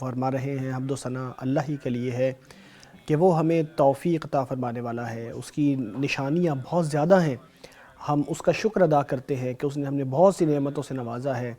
فرما رہے ہیں حمد و ثنا اللہ ہی کے لیے ہے کہ وہ ہمیں توفیق عطا فرمانے والا ہے۔ اس کی نشانیاں بہت زیادہ ہیں، ہم اس کا شکر ادا کرتے ہیں کہ اس نے ہمیں بہت سی نعمتوں سے نوازا ہے،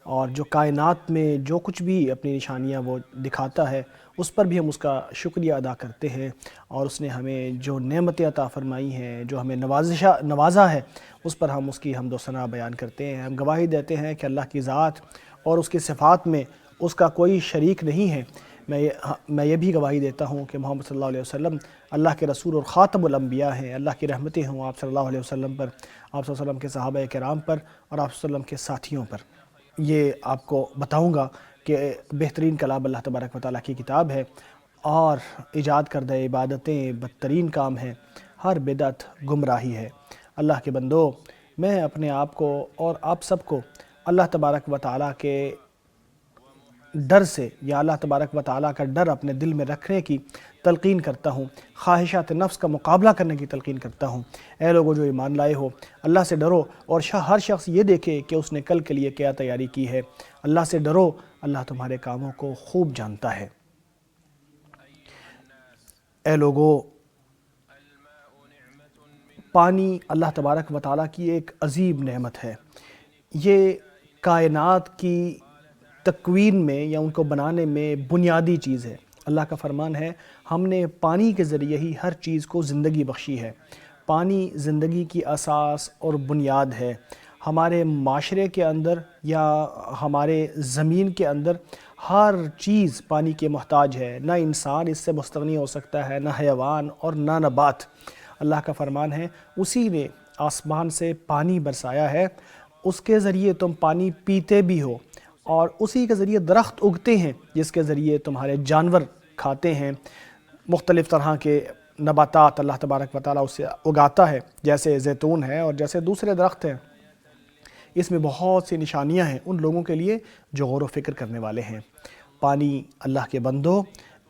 اور جو کائنات میں جو کچھ بھی اپنی نشانیاں وہ دکھاتا ہے اس پر بھی ہم اس کا شکریہ ادا کرتے ہیں، اور اس نے ہمیں جو نعمتیں عطا فرمائی ہیں، جو ہمیں نوازا ہے، اس پر ہم اس کی حمد و ثنا بیان کرتے ہیں۔ ہم گواہی دیتے ہیں کہ اللہ کی ذات اور اس کی صفات میں اس کا کوئی شریک نہیں ہے۔ میں یہ بھی گواہی دیتا ہوں کہ محمد صلی اللہ علیہ وسلم اللہ کے رسول اور خاتم الانبیاء ہیں۔ اللہ کی رحمتیں ہوں آپ صلی اللہ علیہ وسلم پر، آپ صلی اللہ علیہ وسلم کے صحابہ کرام پر، اور آپ صلی اللہ علیہ وسلم کے ساتھیوں پر۔ یہ آپ کو بتاؤں گا کہ بہترین کلام اللہ تبارک و تعالیٰ کی کتاب ہے، اور ایجاد کردہ عبادتیں بدترین کام ہیں، ہر بدعت گمراہی ہے۔ اللہ کے بندو، میں اپنے آپ کو اور آپ سب کو اللہ تبارک و تعالیٰ کے ڈر سے، یا اللہ تبارک و تعالیٰ کا ڈر اپنے دل میں رکھنے کی تلقین کرتا ہوں، خواہشات نفس کا مقابلہ کرنے کی تلقین کرتا ہوں۔ اے لوگوں جو ایمان لائے ہو، اللہ سے ڈرو، اور ہر شخص یہ دیکھے کہ اس نے کل کے لیے کیا تیاری کی ہے۔ اللہ سے ڈرو، اللہ تمہارے کاموں کو خوب جانتا ہے۔ اے لوگوں، پانی اللہ تبارک و تعالیٰ کی ایک عظیم نعمت ہے۔ یہ کائنات کی تکوین میں یا ان کو بنانے میں بنیادی چیز ہے۔ اللہ کا فرمان ہے، ہم نے پانی کے ذریعے ہی ہر چیز کو زندگی بخشی ہے۔ پانی زندگی کی اساس اور بنیاد ہے۔ ہمارے معاشرے کے اندر یا ہمارے زمین کے اندر ہر چیز پانی کے محتاج ہے۔ نہ انسان اس سے مستغنی ہو سکتا ہے، نہ حیوان اور نہ نبات۔ اللہ کا فرمان ہے، اسی نے آسمان سے پانی برسایا ہے، اس کے ذریعے تم پانی پیتے بھی ہو، اور اسی کے ذریعے درخت اگتے ہیں جس کے ذریعے تمہارے جانور کھاتے ہیں۔ مختلف طرح کے نباتات اللہ تبارک و تعالیٰ اسے اگاتا ہے، جیسے زیتون ہے اور جیسے دوسرے درخت ہیں۔ اس میں بہت سی نشانیاں ہیں ان لوگوں کے لیے جو غور و فکر کرنے والے ہیں۔ پانی اللہ کے بندو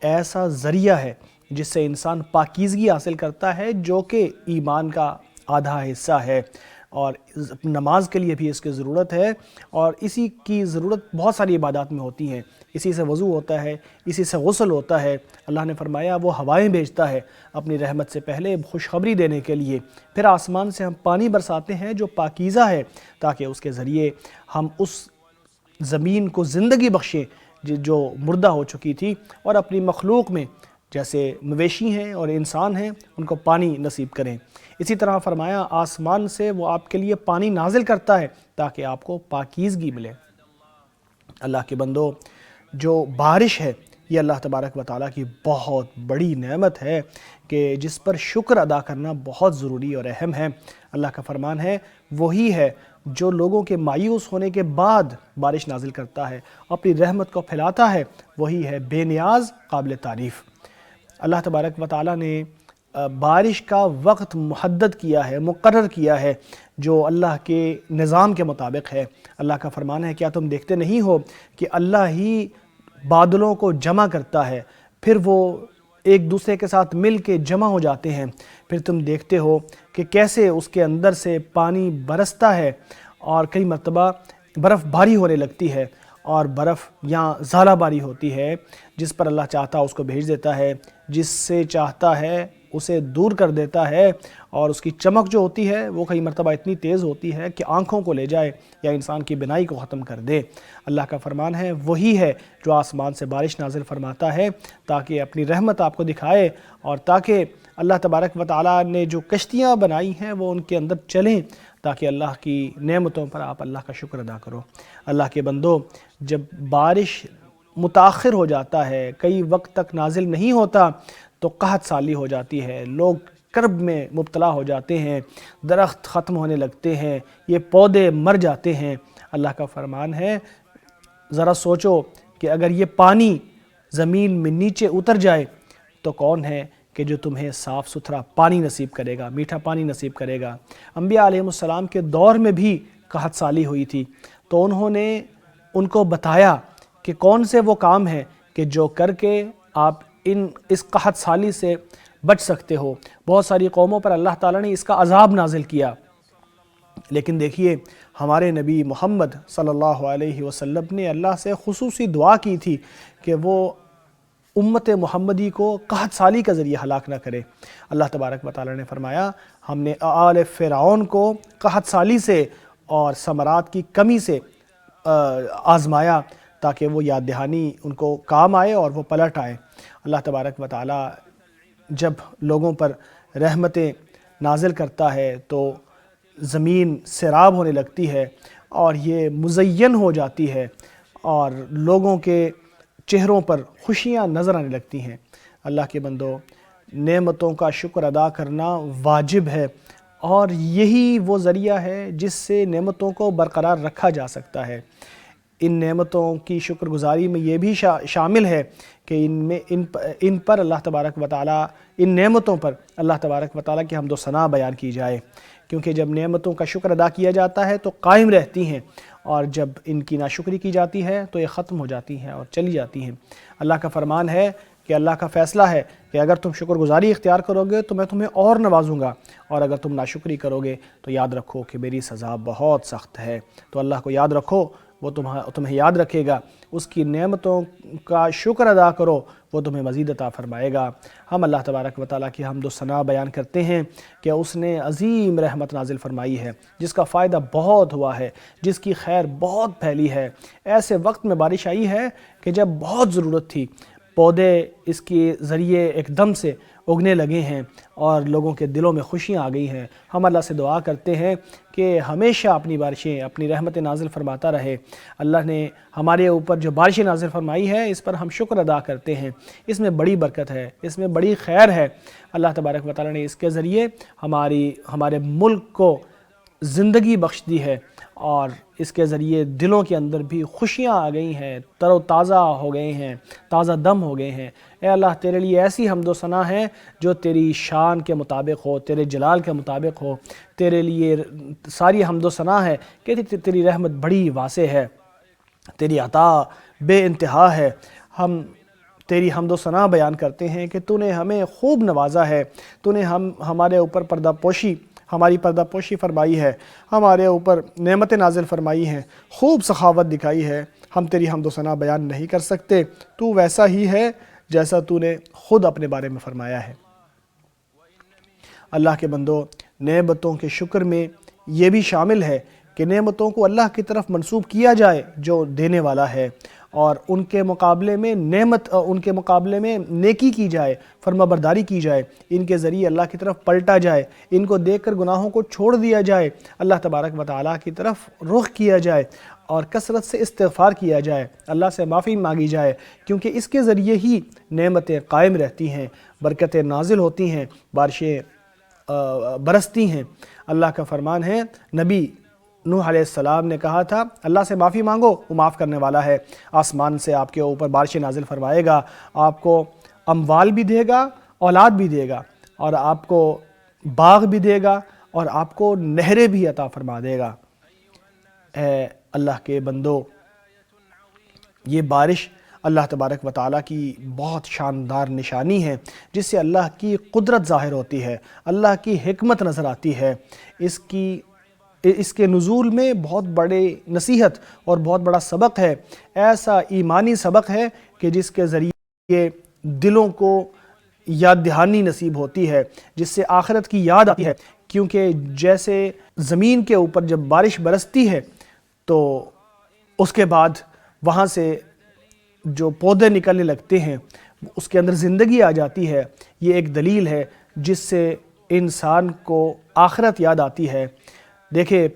ایسا ذریعہ ہے جس سے انسان پاکیزگی حاصل کرتا ہے، جو کہ ایمان کا آدھا حصہ ہے، اور نماز کے لیے بھی اس کی ضرورت ہے، اور اسی کی ضرورت بہت ساری عبادات میں ہوتی ہیں۔ اسی سے وضو ہوتا ہے، اسی سے غسل ہوتا ہے۔ اللہ نے فرمایا وہ ہوائیں بھیجتا ہے اپنی رحمت سے پہلے خوشخبری دینے کے لیے، پھر آسمان سے ہم پانی برساتے ہیں جو پاکیزہ ہے، تاکہ اس کے ذریعے ہم اس زمین کو زندگی بخشیں جو مردہ ہو چکی تھی، اور اپنی مخلوق میں جیسے مویشی ہیں اور انسان ہیں ان کو پانی نصیب کریں۔ اسی طرح فرمایا آسمان سے وہ آپ کے لیے پانی نازل کرتا ہے تاکہ آپ کو پاکیزگی ملے۔ اللہ کے بندو، جو بارش ہے یہ اللہ تبارک و تعالیٰ کی بہت بڑی نعمت ہے کہ جس پر شکر ادا کرنا بہت ضروری اور اہم ہے۔ اللہ کا فرمان ہے، وہی ہے جو لوگوں کے مایوس ہونے کے بعد بارش نازل کرتا ہے، اپنی رحمت کو پھیلاتا ہے، وہی ہے بے نیاز قابل تعریف۔ اللہ تبارک و تعالیٰ نے بارش کا وقت محدد کیا ہے، مقرر کیا ہے، جو اللہ کے نظام کے مطابق ہے۔ اللہ کا فرمان ہے، کیا تم دیکھتے نہیں ہو کہ اللہ ہی بادلوں کو جمع کرتا ہے، پھر وہ ایک دوسرے کے ساتھ مل کے جمع ہو جاتے ہیں، پھر تم دیکھتے ہو کہ کیسے اس کے اندر سے پانی برستا ہے، اور کئی مرتبہ برف بھاری ہونے لگتی ہے، اور برف یا ژالہ باری ہوتی ہے، جس پر اللہ چاہتا اس کو بھیج دیتا ہے، جس سے چاہتا ہے اسے دور کر دیتا ہے، اور اس کی چمک جو ہوتی ہے وہ کئی مرتبہ اتنی تیز ہوتی ہے کہ آنکھوں کو لے جائے یا انسان کی بینائی کو ختم کر دے۔ اللہ کا فرمان ہے، وہی ہے جو آسمان سے بارش نازل فرماتا ہے تاکہ اپنی رحمت آپ کو دکھائے، اور تاکہ اللہ تبارک و تعالیٰ نے جو کشتیاں بنائی ہیں وہ ان کے اندر چلیں، تاکہ اللہ کی نعمتوں پر آپ اللہ کا شکر ادا کرو۔ اللہ کے بندو، جب بارش متاخر ہو جاتا ہے، کئی وقت تک نازل نہیں ہوتا، تو قحط سالی ہو جاتی ہے، لوگ کرب میں مبتلا ہو جاتے ہیں، درخت ختم ہونے لگتے ہیں، یہ پودے مر جاتے ہیں۔ اللہ کا فرمان ہے، ذرا سوچو کہ اگر یہ پانی زمین میں نیچے اتر جائے تو کون ہے کہ جو تمہیں صاف ستھرا پانی نصیب کرے گا، میٹھا پانی نصیب کرے گا۔ انبیاء علیہ السلام کے دور میں بھی قحط سالی ہوئی تھی، تو انہوں نے ان کو بتایا کہ کون سے وہ کام ہیں کہ جو کر کے آپ اس قحط سالی سے بچ سکتے ہو۔ بہت ساری قوموں پر اللہ تعالیٰ نے اس کا عذاب نازل کیا، لیکن دیکھیے ہمارے نبی محمد صلی اللہ علیہ وسلم نے اللہ سے خصوصی دعا کی تھی کہ وہ امت محمدی کو قحط سالی کا ذریعہ ہلاک نہ کرے۔ اللہ تبارک و تعالی نے فرمایا ہم نے آل فرعون کو قحط سالی سے اور ثمرات کی کمی سے آزمایا تاکہ وہ یاد دہانی ان کو کام آئے اور وہ پلٹ آئے۔ اللہ تبارک و تعالی جب لوگوں پر رحمتیں نازل کرتا ہے تو زمین سیراب ہونے لگتی ہے اور یہ مزین ہو جاتی ہے اور لوگوں کے چہروں پر خوشیاں نظر آنے لگتی ہیں۔ اللہ کے بندو، نعمتوں کا شکر ادا کرنا واجب ہے اور یہی وہ ذریعہ ہے جس سے نعمتوں کو برقرار رکھا جا سکتا ہے۔ ان نعمتوں کی شکر گزاری میں یہ بھی شامل ہے کہ ان پر اللہ تبارک و تعالیٰ، ان نعمتوں پر اللہ تبارک و تعالیٰ کی حمد و ثنا بیان کی جائے، کیونکہ جب نعمتوں کا شکر ادا کیا جاتا ہے تو قائم رہتی ہیں اور جب ان کی ناشکری کی جاتی ہے تو یہ ختم ہو جاتی ہیں اور چلی جاتی ہیں۔ اللہ کا فرمان ہے کہ اللہ کا فیصلہ ہے کہ اگر تم شکر گزاری اختیار کرو گے تو میں تمہیں اور نوازوں گا، اور اگر تم ناشکری کرو گے تو یاد رکھو کہ میری سزا بہت سخت ہے۔ تو اللہ کو یاد رکھو، وہ تمہیں یاد رکھے گا، اس کی نعمتوں کا شکر ادا کرو، وہ تمہیں مزید عطا فرمائے گا۔ ہم اللہ تبارک و تعالیٰ کی حمد و ثنا بیان کرتے ہیں کہ اس نے عظیم رحمت نازل فرمائی ہے، جس کا فائدہ بہت ہوا ہے، جس کی خیر بہت پھیلی ہے۔ ایسے وقت میں بارش آئی ہے کہ جب بہت ضرورت تھی، پودے اس کے ذریعے ایک دم سے اگنے لگے ہیں اور لوگوں کے دلوں میں خوشیاں آ گئی ہیں۔ ہم اللہ سے دعا کرتے ہیں کہ ہمیشہ اپنی بارشیں، اپنی رحمت نازل فرماتا رہے۔ اللہ نے ہمارے اوپر جو بارشیں نازل فرمائی ہے اس پر ہم شکر ادا کرتے ہیں، اس میں بڑی برکت ہے، اس میں بڑی خیر ہے۔ اللہ تبارک و تعالیٰ نے اس کے ذریعے ہمارے ملک کو زندگی بخش دی ہے اور اس کے ذریعے دلوں کے اندر بھی خوشیاں آ گئی ہیں، تر و تازہ ہو گئے ہیں، تازہ دم ہو گئے ہیں۔ اے اللہ، تیرے لیے ایسی حمد و ثنا ہے جو تیری شان کے مطابق ہو، تیرے جلال کے مطابق ہو۔ تیرے لیے ساری حمد و ثنا ہے کہ تیری رحمت بڑی واسع ہے، تیری عطا بے انتہا ہے۔ ہم تیری حمد و ثنا بیان کرتے ہیں کہ تو نے ہمیں خوب نوازا ہے، تو نے ہمارے اوپر ہماری پردہ پوشی فرمائی ہے، ہمارے اوپر نعمت نازل فرمائی ہیں، خوب سخاوت دکھائی ہے۔ ہم تیری حمد و ثنا بیان نہیں کر سکتے، تو ویسا ہی ہے جیسا تو نے خود اپنے بارے میں فرمایا ہے۔ اللہ کے بندو، نعمتوں کے شکر میں یہ بھی شامل ہے کہ نعمتوں کو اللہ کی طرف منسوب کیا جائے جو دینے والا ہے، اور ان کے مقابلے میں نیکی کی جائے، فرما برداری کی جائے، ان کے ذریعے اللہ کی طرف پلٹا جائے، ان کو دیکھ کر گناہوں کو چھوڑ دیا جائے، اللہ تبارک و تعالیٰ کی طرف رخ کیا جائے اور کثرت سے استغفار کیا جائے، اللہ سے معافی مانگی جائے، کیونکہ اس کے ذریعے ہی نعمتیں قائم رہتی ہیں، برکتیں نازل ہوتی ہیں، بارشیں برستی ہیں۔ اللہ کا فرمان ہے، نبی نوح علیہ السلام نے کہا تھا اللہ سے معافی مانگو، وہ معاف کرنے والا ہے، آسمان سے آپ کے اوپر بارشیں نازل فرمائے گا، آپ کو اموال بھی دے گا، اولاد بھی دے گا، اور آپ کو باغ بھی دے گا، اور آپ کو نہریں بھی عطا فرما دے گا۔ اے اللہ کے بندو، یہ بارش اللہ تبارک و تعالیٰ کی بہت شاندار نشانی ہے جس سے اللہ کی قدرت ظاہر ہوتی ہے، اللہ کی حکمت نظر آتی ہے۔ اس کے نزول میں بہت بڑے نصیحت اور بہت بڑا سبق ہے، ایسا ایمانی سبق ہے کہ جس کے ذریعے دلوں کو یاد دہانی نصیب ہوتی ہے، جس سے آخرت کی یاد آتی ہے، کیونکہ جیسے زمین کے اوپر جب بارش برستی ہے تو اس کے بعد وہاں سے جو پودے نکلنے لگتے ہیں اس کے اندر زندگی آ جاتی ہے، یہ ایک دلیل ہے جس سے انسان کو آخرت یاد آتی ہے۔ دیکھیں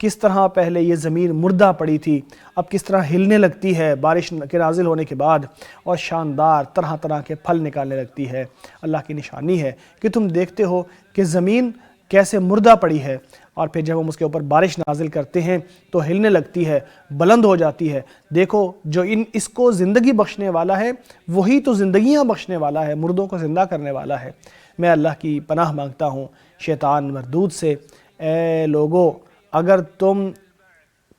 کس طرح پہلے یہ زمین مردہ پڑی تھی، اب کس طرح ہلنے لگتی ہے بارش کے نازل ہونے کے بعد، اور شاندار طرح طرح کے پھل نکالنے لگتی ہے۔ اللہ کی نشانی ہے کہ تم دیکھتے ہو کہ زمین کیسے مردہ پڑی ہے، اور پھر جب ہم اس کے اوپر بارش نازل کرتے ہیں تو ہلنے لگتی ہے، بلند ہو جاتی ہے۔ دیکھو، جو اس کو زندگی بخشنے والا ہے وہی تو زندگیاں بخشنے والا ہے، مردوں کو زندہ کرنے والا ہے۔ میں اللہ کی پناہ مانگتا ہوں شیطان مردود سے۔ اے لوگو، اگر تم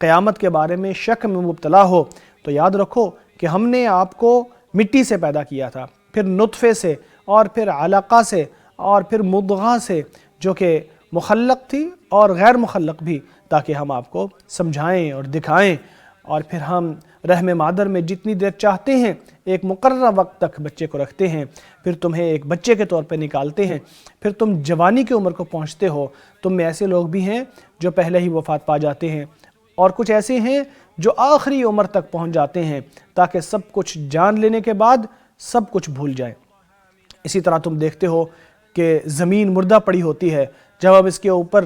قیامت کے بارے میں شک میں مبتلا ہو تو یاد رکھو کہ ہم نے آپ کو مٹی سے پیدا کیا تھا، پھر نطفے سے، اور پھر علقہ سے، اور پھر مضغہ سے، جو کہ مخلق تھی اور غیر مخلق بھی، تاکہ ہم آپ کو سمجھائیں اور دکھائیں، اور پھر ہم رحم مادر میں جتنی دیر چاہتے ہیں ایک مقررہ وقت تک بچے کو رکھتے ہیں، پھر تمہیں ایک بچے کے طور پہ نکالتے ہیں، پھر تم جوانی کی عمر کو پہنچتے ہو۔ تم میں ایسے لوگ بھی ہیں جو پہلے ہی وفات پا جاتے ہیں، اور کچھ ایسے ہیں جو آخری عمر تک پہنچ جاتے ہیں، تاکہ سب کچھ جان لینے کے بعد سب کچھ بھول جائیں۔ اسی طرح تم دیکھتے ہو کہ زمین مردہ پڑی ہوتی ہے، جب ہم اس کے اوپر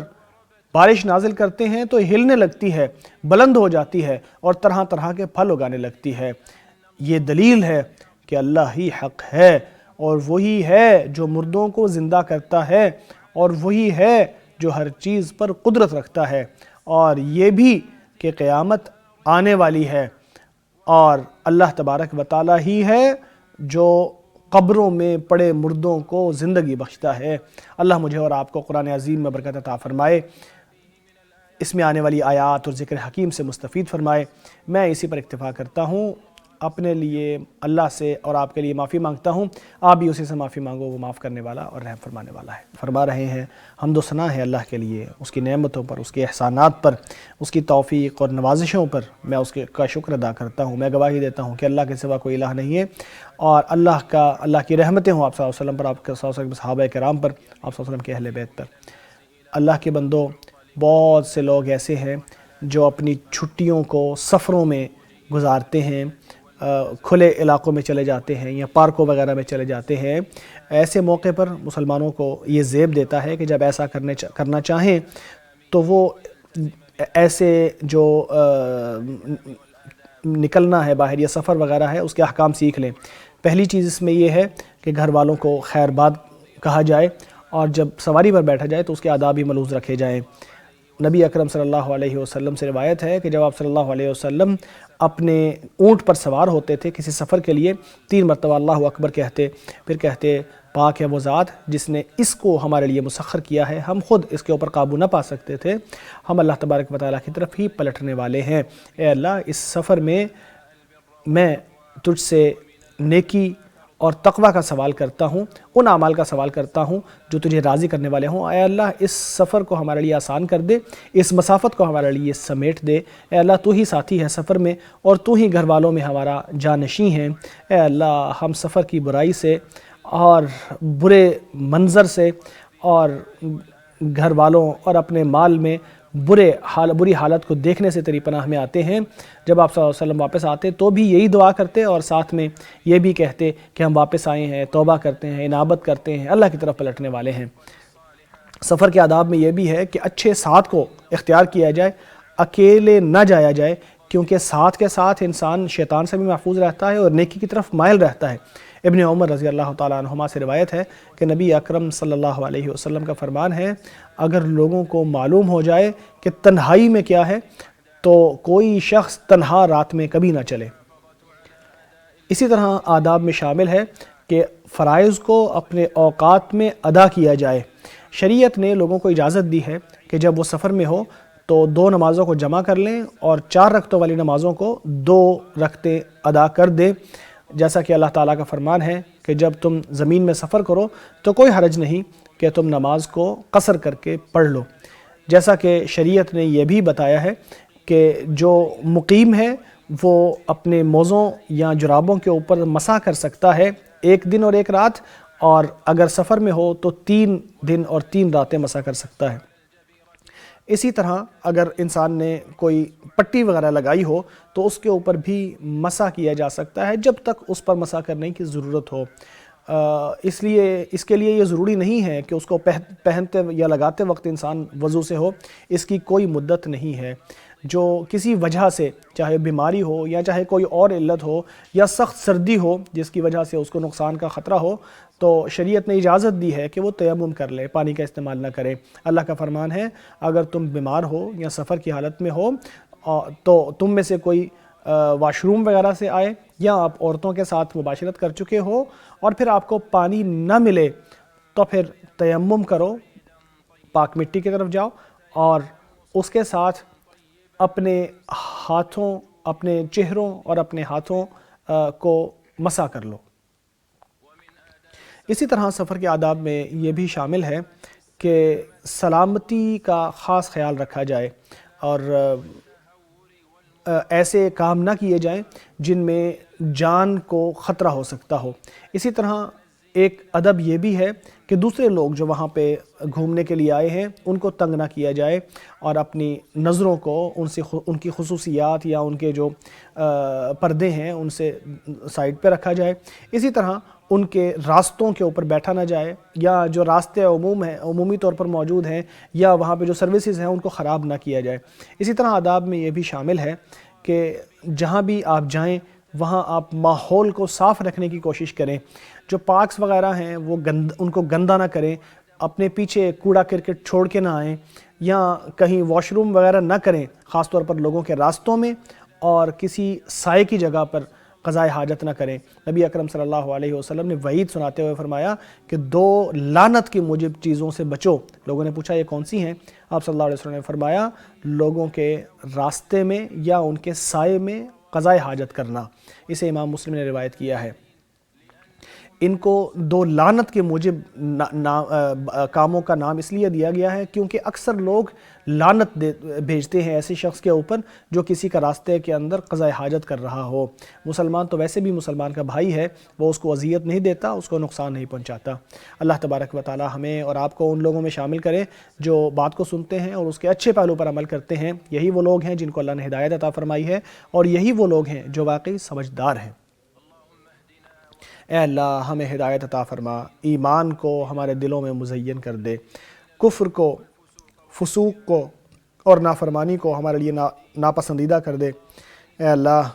بارش نازل کرتے ہیں تو ہلنے لگتی ہے، بلند ہو جاتی ہے اور طرح طرح کے پھل اگانے لگتی ہے۔ یہ دلیل ہے کہ اللہ ہی حق ہے، اور وہی ہے جو مردوں کو زندہ کرتا ہے، اور وہی ہے جو ہر چیز پر قدرت رکھتا ہے، اور یہ بھی کہ قیامت آنے والی ہے، اور اللہ تبارک و تعالی ہی ہے جو قبروں میں پڑے مردوں کو زندگی بخشتا ہے۔ اللہ مجھے اور آپ کو قرآن عظیم میں برکت عطا فرمائے، اس میں آنے والی آیات اور ذکر حکیم سے مستفید فرمائے۔ میں اسی پر اکتفا کرتا ہوں، اپنے لیے اللہ سے اور آپ کے لیے معافی مانگتا ہوں۔ آپ بھی اسی سے معافی مانگو، وہ معاف کرنے والا اور رحم فرمانے والا ہے۔ فرما رہے ہیں حمد و ثنا ہے اللہ کے لیے، اس کی نعمتوں پر، اس کے احسانات پر، اس کی توفیق اور نوازشوں پر میں اس کا شکر ادا کرتا ہوں۔ میں گواہی دیتا ہوں کہ اللہ کے سوا کوئی الہ نہیں ہے، اور اللہ کی رحمتیں ہوں آپ صلی اللہ علیہ وسلم پر، آپ کے صلی اللہ علیہ وسلم صحابہ کرام پر، آپ صلی اللہ علیہ وسلم کے اہل بیت پر۔ اللہ کے بندوں، بہت سے لوگ ایسے ہیں جو اپنی چھٹیوں کو سفروں میں گزارتے ہیں، کھلے علاقوں میں چلے جاتے ہیں یا پارکوں وغیرہ میں چلے جاتے ہیں۔ ایسے موقع پر مسلمانوں کو یہ زیب دیتا ہے کہ جب ایسا کرنا چاہیں تو وہ ایسے جو نکلنا ہے باہر یا سفر وغیرہ ہے اس کے احکام سیکھ لیں۔ پہلی چیز اس میں یہ ہے کہ گھر والوں کو خیر باد کہا جائے، اور جب سواری پر بیٹھا جائے تو اس کے آداب بھی ملحوظ رکھے جائیں۔ نبی اکرم صلی اللہ علیہ وسلم سے روایت ہے کہ جب آپ صلی اللہ علیہ وسلم اپنے اونٹ پر سوار ہوتے تھے کسی سفر کے لیے، 3 مرتبہ اللہ اکبر کہتے، پھر کہتے پاک ہے وہ ذات جس نے اس کو ہمارے لیے مسخر کیا ہے، ہم خود اس کے اوپر قابو نہ پا سکتے تھے، ہم اللہ تبارک و تعالیٰ کی طرف ہی پلٹنے والے ہیں۔ اے اللہ، اس سفر میں میں تجھ سے نیکی اور تقوی کا سوال کرتا ہوں، ان اعمال کا سوال کرتا ہوں جو تجھے راضی کرنے والے ہوں۔ اے اللہ، اس سفر کو ہمارے لیے آسان کر دے، اس مسافت کو ہمارے لیے سمیٹ دے۔ اے اللہ، تو ہی ساتھی ہے سفر میں، اور تو ہی گھر والوں میں ہمارا جانشین ہے۔ اے اللہ، ہم سفر کی برائی سے اور برے منظر سے اور گھر والوں اور اپنے مال میں بری حالت کو دیکھنے سے تیری پناہ میں آتے ہیں۔ جب آپ صلی اللہ علیہ وسلم واپس آتے تو بھی یہی دعا کرتے، اور ساتھ میں یہ بھی کہتے کہ ہم واپس آئے ہیں، توبہ کرتے ہیں، انابت کرتے ہیں، اللہ کی طرف پلٹنے والے ہیں۔ سفر کے آداب میں یہ بھی ہے کہ اچھے ساتھ کو اختیار کیا جائے، اکیلے نہ جایا جائے، کیونکہ ساتھ کے ساتھ انسان شیطان سے بھی محفوظ رہتا ہے اور نیکی کی طرف مائل رہتا ہے۔ ابن عمر رضی اللہ تعالیٰ عنہما سے روایت ہے کہ نبی اکرم صلی اللہ علیہ وسلم کا فرمان ہے، اگر لوگوں کو معلوم ہو جائے کہ تنہائی میں کیا ہے تو کوئی شخص تنہا رات میں کبھی نہ چلے۔ اسی طرح آداب میں شامل ہے کہ فرائض کو اپنے اوقات میں ادا کیا جائے۔ شریعت نے لوگوں کو اجازت دی ہے کہ جب وہ سفر میں ہو تو 2 نمازوں کو جمع کر لیں اور 4 رکعتوں والی نمازوں کو 2 رکعتیں ادا کر دیں، جیسا کہ اللہ تعالیٰ کا فرمان ہے کہ جب تم زمین میں سفر کرو تو کوئی حرج نہیں کہ تم نماز کو قصر کر کے پڑھ لو۔ جیسا کہ شریعت نے یہ بھی بتایا ہے کہ جو مقیم ہے وہ اپنے موزوں یا جرابوں کے اوپر مسح کر سکتا ہے 1 دن اور 1 رات، اور اگر سفر میں ہو تو 3 دن اور 3 راتیں مسح کر سکتا ہے۔ اسی طرح اگر انسان نے کوئی پٹی وغیرہ لگائی ہو تو اس کے اوپر بھی مسح کیا جا سکتا ہے جب تک اس پر مسح کرنے کی ضرورت ہو۔ اس کے لیے یہ ضروری نہیں ہے کہ اس کو پہنتے یا لگاتے وقت انسان وضو سے ہو، اس کی کوئی مدت نہیں ہے۔ جو کسی وجہ سے، چاہے بیماری ہو یا چاہے کوئی اور علت ہو یا سخت سردی ہو جس کی وجہ سے اس کو نقصان کا خطرہ ہو، تو شریعت نے اجازت دی ہے کہ وہ تیمم کر لے، پانی کا استعمال نہ کرے۔ اللہ کا فرمان ہے اگر تم بیمار ہو یا سفر کی حالت میں ہو تو تم میں سے کوئی واش روم وغیرہ سے آئے یا آپ عورتوں کے ساتھ مباشرت کر چکے ہو اور پھر آپ کو پانی نہ ملے تو پھر تیمم کرو، پاک مٹی کی طرف جاؤ اور اس کے ساتھ اپنے ہاتھوں، اپنے چہروں اور اپنے ہاتھوں کو مسح کر لو۔ اسی طرح سفر کے آداب میں یہ بھی شامل ہے کہ سلامتی کا خاص خیال رکھا جائے اور ایسے کام نہ کیے جائیں جن میں جان کو خطرہ ہو سکتا ہو۔ اسی طرح ایک ادب یہ بھی ہے کہ دوسرے لوگ جو وہاں پہ گھومنے کے لیے آئے ہیں ان کو تنگ نہ کیا جائے اور اپنی نظروں کو ان کی خصوصیات یا ان کے جو پردے ہیں ان سے سائڈ پہ رکھا جائے۔ اسی طرح ان کے راستوں کے اوپر بیٹھا نہ جائے، یا جو راستے عمومی طور پر موجود ہیں یا وہاں پہ جو سروسز ہیں ان کو خراب نہ کیا جائے۔ اسی طرح آداب میں یہ بھی شامل ہے کہ جہاں بھی آپ جائیں وہاں آپ ماحول کو صاف رکھنے کی کوشش کریں، جو پارکس وغیرہ ہیں وہ ان کو گندہ نہ کریں، اپنے پیچھے کوڑا کرکٹ چھوڑ کے نہ آئیں، یا کہیں واش روم وغیرہ نہ کریں، خاص طور پر لوگوں کے راستوں میں، اور کسی سائے کی جگہ پر قضائے حاجت نہ کریں۔ نبی اکرم صلی اللہ علیہ وسلم نے وعید سناتے ہوئے فرمایا کہ 2 لعنت کی موجب چیزوں سے بچو۔ لوگوں نے پوچھا یہ کون سی ہیں؟ آپ صلی اللہ علیہ وسلم نے فرمایا لوگوں کے راستے میں یا ان کے سائے میں قضائے حاجت کرنا۔ اسے امام مسلم نے روایت کیا ہے۔ ان کو 2 لعنت کے موجب کاموں کا نام اس لیے دیا گیا ہے کیونکہ اکثر لوگ لعنت بھیجتے ہیں ایسے شخص کے اوپر جو کسی کا راستے کے اندر قضائے حاجت کر رہا ہو۔ مسلمان تو ویسے بھی مسلمان کا بھائی ہے، وہ اس کو اذیت نہیں دیتا، اس کو نقصان نہیں پہنچاتا۔ اللہ تبارک و تعالی ہمیں اور آپ کو ان لوگوں میں شامل کرے جو بات کو سنتے ہیں اور اس کے اچھے پہلو پر عمل کرتے ہیں۔ یہی وہ لوگ ہیں جن کو اللہ نے ہدایت عطا فرمائی ہے، اور یہی وہ لوگ ہیں جو واقعی سمجھدار ہیں۔ اے اللہ ہمیں ہدایت عطا فرما، ایمان کو ہمارے دلوں میں مزین کر دے، کفر کو، فسوق کو اور نافرمانی کو ہمارے لیے ناپسندیدہ کر دے۔ اے اللہ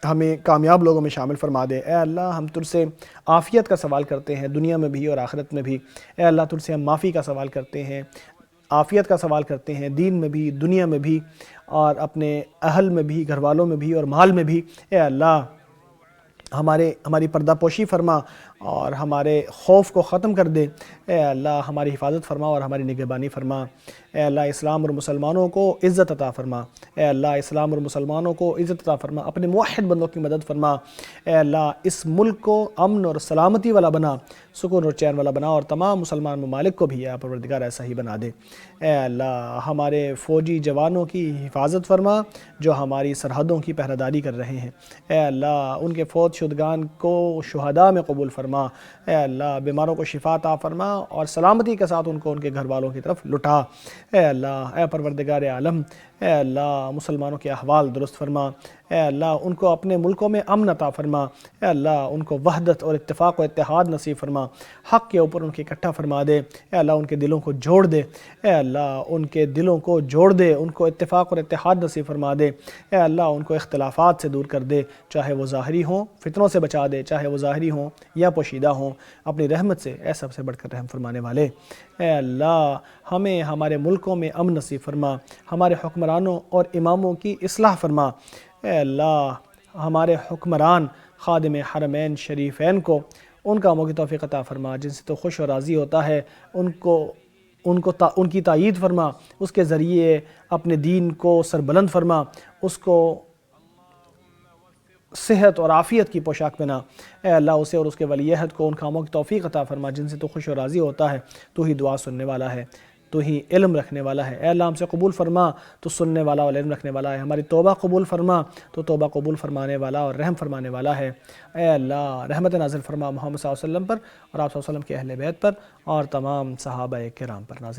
ہمیں کامیاب لوگوں میں شامل فرما دے۔ اے اللہ ہم تجھ سے عافیت کا سوال کرتے ہیں دنیا میں بھی اور آخرت میں بھی۔ اے اللہ تجھ سے ہم معافی کا سوال کرتے ہیں، عافیت کا سوال کرتے ہیں، دین میں بھی، دنیا میں بھی، اور اپنے اہل میں بھی، گھر والوں میں بھی اور مال میں بھی۔ اے اللہ ہماری پردہ پوشی فرما اور ہمارے خوف کو ختم کر دے۔ اے اللہ ہماری حفاظت فرما اور ہماری نگہبانی فرما۔ اے اللہ اسلام اور مسلمانوں کو عزت عطا فرما۔ اے اللہ اسلام اور مسلمانوں کو عزت عطا فرما، اپنے موحد بندوں کی مدد فرما۔ اے اللہ اس ملک کو امن اور سلامتی والا بنا، سکون اور چین والا بنا، اور تمام مسلمان ممالک کو بھی اے پروردگار ایسا ہی بنا دے۔ اے اللہ ہمارے فوجی جوانوں کی حفاظت فرما جو ہماری سرحدوں کی پہرہ داری کر رہے ہیں۔ اے اللہ ان کے فوت شدگان کو شہداء میں قبول فرما۔ اے اللہ بیماروں کو شفا عطا فرما اور سلامتی کے ساتھ ان کو ان کے گھر والوں کی طرف لٹا۔ اے اللہ اے پروردگار عالم، اے اللہ مسلمانوں کے احوال درست فرما۔ اے اللہ ان کو اپنے ملکوں میں امن عطا فرما۔ اے اللہ ان کو وحدت اور اتفاق و اتحاد نصیب فرما، حق کے اوپر ان کے اکٹھا فرما دے۔ اے اللہ ان کے دلوں کو جوڑ دے۔ اے اللہ ان کے دلوں کو جوڑ دے، ان کو اتفاق اور اتحاد نصیب فرما دے۔ اے اللہ ان کو اختلافات سے دور کر دے، چاہے وہ ظاہری ہوں، فتنوں سے بچا دے، چاہے وہ ظاہری ہوں یا پوشیدہ ہوں، اپنی رحمت سے اے سب سے بڑھ کر رحم فرمانے والے۔ اے اللہ ہمیں ہمارے ملکوں میں امن نصیب فرما، ہمارے حکمرانوں اور اماموں کی اصلاح فرما۔ اے اللہ ہمارے حکمران خادم حرمین شریفین کو ان کاموں کی توفیق عطا فرما جن سے تو خوش و راضی ہوتا ہے، ان کی تائید فرما، اس کے ذریعے اپنے دین کو سربلند فرما، اس کو صحت اور عافیت کی پوشاک بنا۔ اے اللہ اسے اور اس کے ولی عہد کو ان کاموں کی توفیق عطا فرما جن سے تو خوش و راضی ہوتا ہے۔ تو ہی دعا سننے والا ہے، تو ہی علم رکھنے والا ہے۔ اے اللہ ہم سے قبول فرما، تو سننے والا اور علم رکھنے والا ہے۔ ہماری توبہ قبول فرما، تو توبہ قبول فرمانے والا اور رحم فرمانے والا ہے۔ اے اللہ رحمت نازل فرما محمد صلی اللہ علیہ وسلم پر اور آپ صلی اللہ علیہ وسلم کے اہل بیت پر اور تمام صحابہ کرام پر نازل